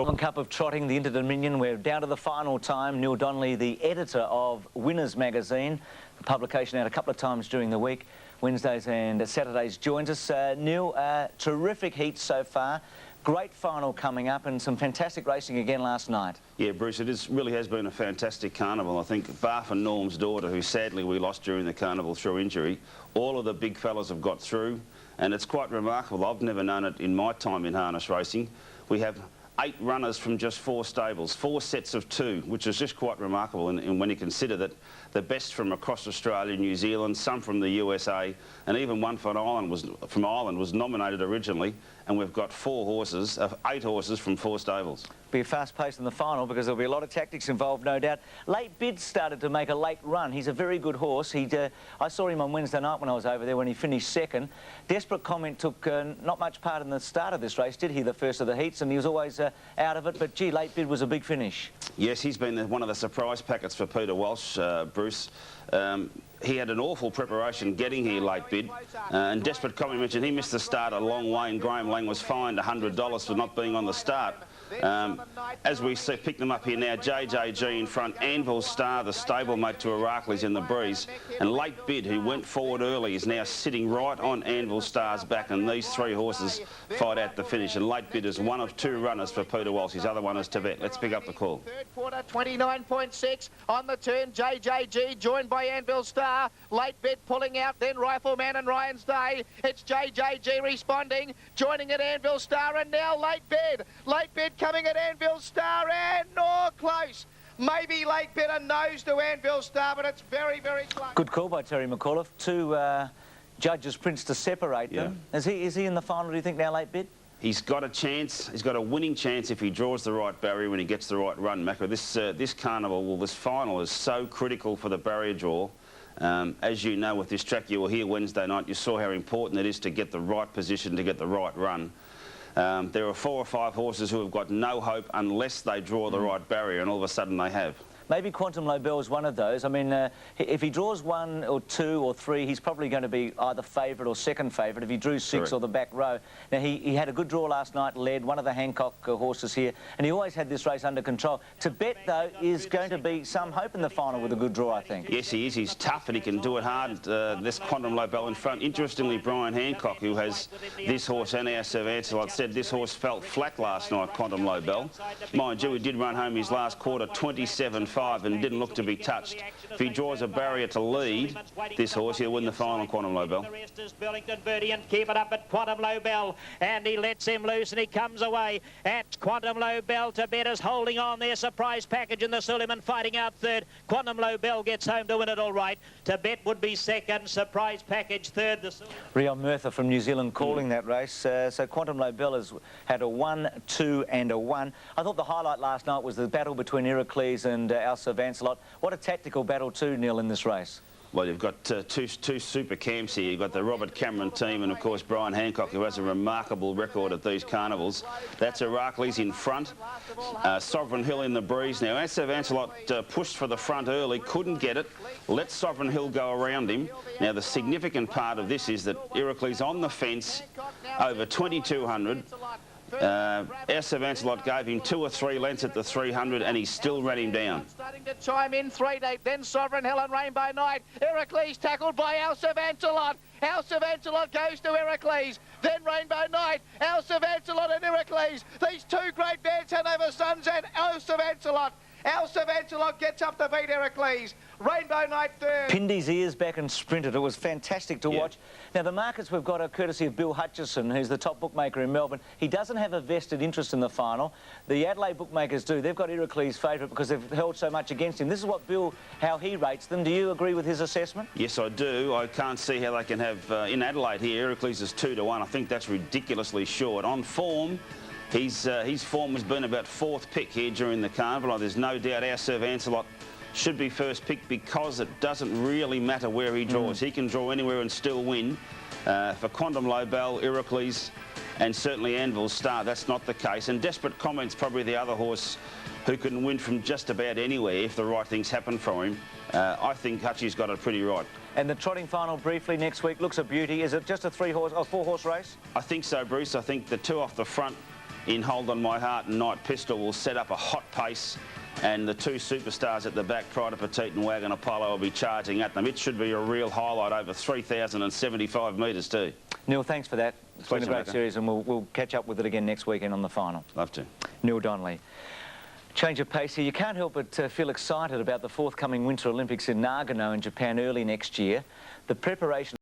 Melbourne Cup of Trotting, the Inter-Dominion. We're down to the final time. Neil Donnelly, the editor of Winners magazine, the publication out a couple of times during the week, Wednesdays and Saturdays, joins us. Neil, terrific heat so far. Great final coming up and some fantastic racing again last night. Yeah, Bruce, really has been a fantastic carnival. I think bar for Norm's daughter, who sadly we lost during the carnival through injury, all of the big fellas have got through, and it's quite remarkable. I've never known it in my time in harness racing. We have 8 runners from just 4 stables, 4 sets of 2, which is just quite remarkable. And when you consider that the best from across Australia, New Zealand, some from the USA, and even one from Ireland was nominated originally, and we've got 8 horses from 4 stables. Be fast paced in the final because there'll be a lot of tactics involved, no doubt. Late Bid started to make a late run. He's a very good horse. I saw him on Wednesday night when I was over there when he finished second. Desperate Comment took not much part in the start of this race, did he? The first of the heats, and he was always out of it. But gee, Late Bid was a big finish. Yes, he's been one of the surprise packets for Peter Walsh, Bruce. He had an awful preparation getting here, Late Bid, and Desperate Comment mentioned he missed the start a long way, and Graham Lang was fined $100 for not being on the start. As we see, pick them up here now, JJG in front, Anvil Star, the stablemate to Herakles in the breeze, and Late Bid, who went forward early, is now sitting right on Anvil Star's back, and these 3 horses fight out the finish, and Late Bid is one of 2 runners for Peter Walsh. His other one is Tibet. Let's pick up the call. Third quarter, 29.6 on the turn, JJG joined by Anvil Star, Late Bid pulling out, then Rifleman and Ryan's Day. It's JJG responding, joining at Anvil Star, and now Late Bid. Late Bid coming at Anvil Star, and close. Maybe Late Bid a nose to Anvil Star, but it's very, very close. Good call by Terry McAuliffe. 2 judges' prints to separate them. Is he in the final, do you think, now, Late Bid? He's got a chance. He's got a winning chance if he draws the right barrier when he gets the right run, Macro. This carnival, well, this final is so critical for the barrier draw. As you know, with this track, you were here Wednesday night, you saw how important it is to get the right position, to get the right run. There are 4 or 5 horses who have got no hope unless they draw the right barrier, and all of a sudden they have. Maybe Quantum Lobel is one of those. I mean, if he draws 1 or 2 or 3, he's probably going to be either favourite or second favourite if he drew 6 or the back row. Now, he had a good draw last night, led one of the Hancock horses here, and he always had this race under control. Tibet, though, is going to be some hope in the final with a good draw, I think. Yes, he is. He's tough and he can do it hard. This Quantum Lobel in front. Interestingly, Brian Hancock, who has this horse and our Sir Ancelot, said this horse felt flat last night, Quantum Lobel. Mind you, he did run home his last quarter 27.5 and didn't look to be touched. If he draws a barrier to lead this horse, he'll win the final, Quantum Lobel. The rest is Burlington Birdie, and keep it up at Quantum Lobel, and he lets him loose and he comes away at Quantum Lobel. Tibet is holding on there. Surprise Package in the Suleiman fighting out third. Quantum Lobel gets home to win it all right. Tibet would be second, Surprise Package third. Rion Murtha from New Zealand calling that race. So Quantum Lobel has had a 1, 2 and a 1. I thought the highlight last night was the battle between Herakles and our Sir Ancelot. What a tactical battle too, Neil, in this race. Well, you've got two super camps here. You've got the Robert Cameron team and, of course, Brian Hancock, who has a remarkable record at these carnivals. That's Herakles in front. Sovereign Hill in the breeze. Now, as Sir Ancelot pushed for the front early, couldn't get it. Let Sovereign Hill go around him. Now, the significant part of this is that Herakles on the fence over 2,200. Our Sir Ancelot gave him 2 or 3 lengths at the 300 and he still ran him down. Starting to chime in 3-8, then Sovereign Hill and Rainbow Night. Herakles tackled by our Sir Ancelot. Our Sir Ancelot goes to Herakles. Then Rainbow Night, our Sir Ancelot and Herakles. These 2 great bands, Hanover Sons and our Sir Ancelot. Our Sir Ancelot gets up to beat Herakles. Rainbow Night third. Pinned his ears back and sprinted. It was fantastic to watch. Now, the markets we've got are courtesy of Bill Hutchison, who's the top bookmaker in Melbourne. He doesn't have a vested interest in the final. The Adelaide bookmakers do. They've got Herakles favourite because they've held so much against him. This is what Bill, how he rates them. Do you agree with his assessment? Yes, I do. I can't see how they can have, in Adelaide here, Herakles is 2 to 1. I think that's ridiculously short. On form, his form has been about 4th pick here during the carnival. There's no doubt our Sir Ancelot should be first pick because it doesn't really matter where he draws. He can draw anywhere and still win. For Quantum Lobel, Herakles and certainly Anvil Star, that's not the case. And Desperate Comment's probably the other horse who can win from just about anywhere if the right things happen for him. I think Hutchie's got it pretty right. And the trotting final briefly next week looks a beauty. Is it just a 4-horse race? I think so, Bruce. I think the 2 off the front in Hold On My Heart and Night Pistol will set up a hot pace, and the two superstars at the back, Pride of Petite and Wagon Apollo, will be charging at them. It should be a real highlight over 3,075 metres too. Neil, thanks for that. It's been a great Nathan. series, and we'll catch up with it again next weekend on the final. Love to. Neil Donnelly. Change of pace here. You can't help but feel excited about the forthcoming Winter Olympics in Nagano in Japan early next year. The preparation